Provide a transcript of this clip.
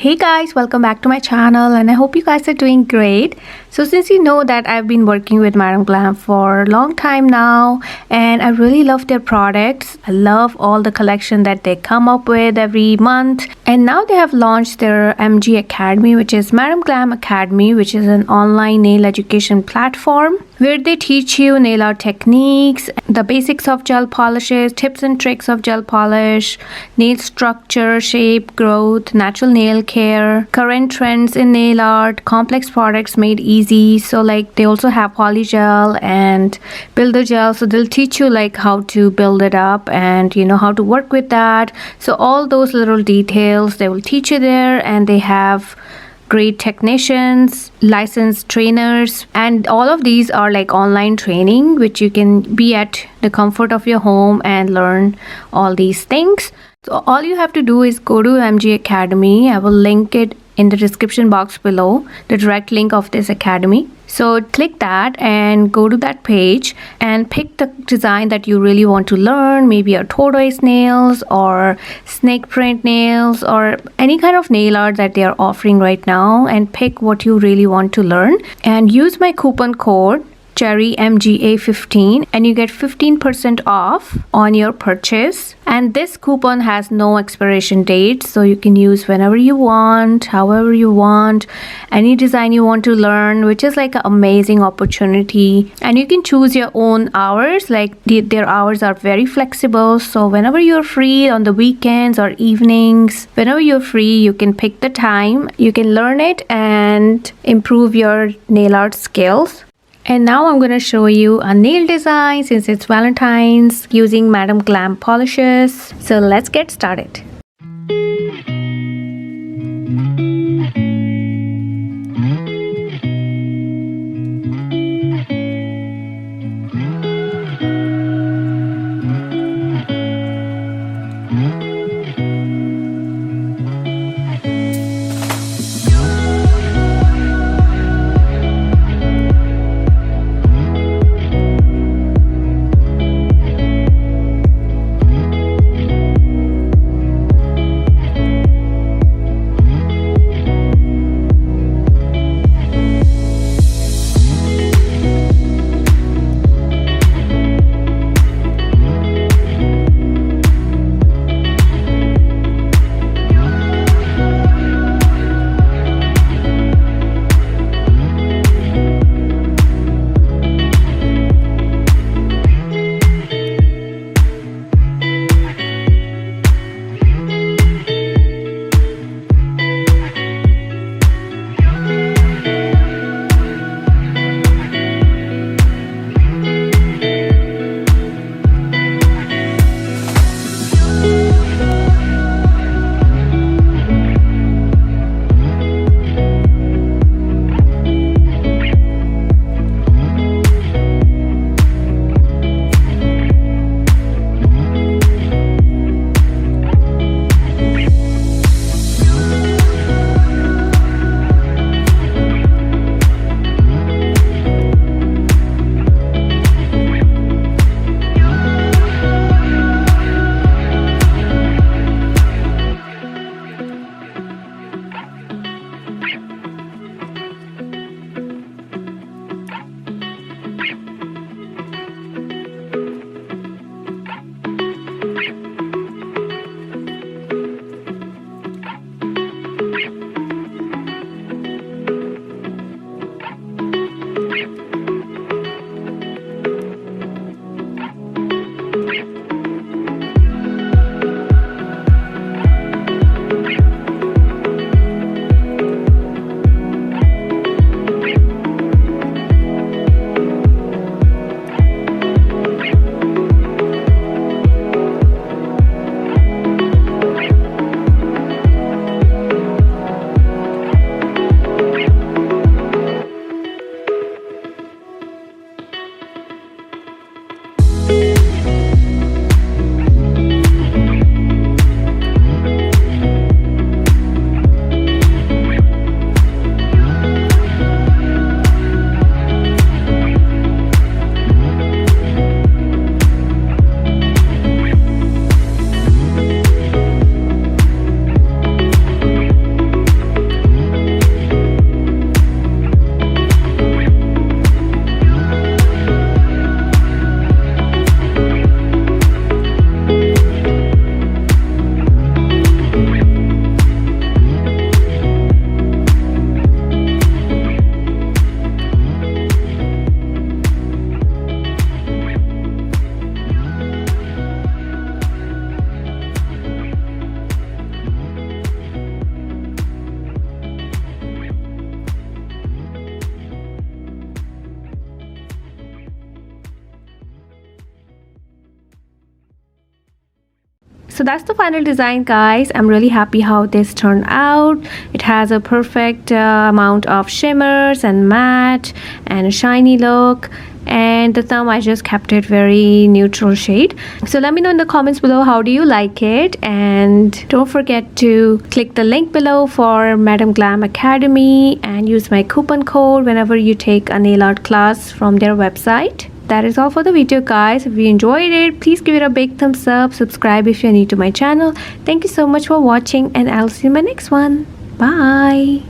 Hey guys, welcome back to my channel and I hope you guys are doing great. So since you know that I've been working with Madam Glam for a long time now and I really love their products. I love all the collection that they come up with every month, and now they have launched their MG Academy, which is Madam Glam Academy, which is an online nail education platform where they teach you nail art techniques, the basics of gel polishes, tips and tricks of gel polish, nail structure, shape, growth, natural nail care, current trends in nail art, complex products made easy. So like they also have polygel and builder gel, so they'll teach you like how to build it up and you know how to work with that. So all those little details they will teach you there, and they have great technicians, licensed trainers, and all of these are like online training which you can be at the comfort of your home and learn all these things. So all you have to do is go to MG Academy. I will link it in the description box below, the direct link of this academy. So click that and go to that page and pick the design that you really want to learn, maybe a tortoise nails or snake print nails or any kind of nail art that they are offering right now, and pick what you really want to learn and use my coupon code CherryMGA15 and you get 15% off on your purchase. And this coupon has no expiration date, so you can use whenever you want, however you want, any design you want to learn, which is like an amazing opportunity. And you can choose your own hours, like their hours are very flexible, so whenever you're free on the weekends or evenings, whenever you're free, you can pick the time, you can learn it and improve your nail art skills. And now I'm going to show you a nail design since it's Valentine's using Madam Glam polishes. So let's get started. So that's the final design, guys. I'm really happy how this turned out. It has a perfect amount of shimmers and matte and a shiny look, and the thumb I just kept it very neutral shade. So let me know in the comments below how do you like it, and don't forget to click the link below for Madam Glam Academy and use my coupon code whenever you take a nail art class from their website. That is all for the video, guys. If you enjoyed it, please give it a big thumbs up, subscribe if you're new to my channel. Thank you so much for watching, and I'll see you in my next one. Bye.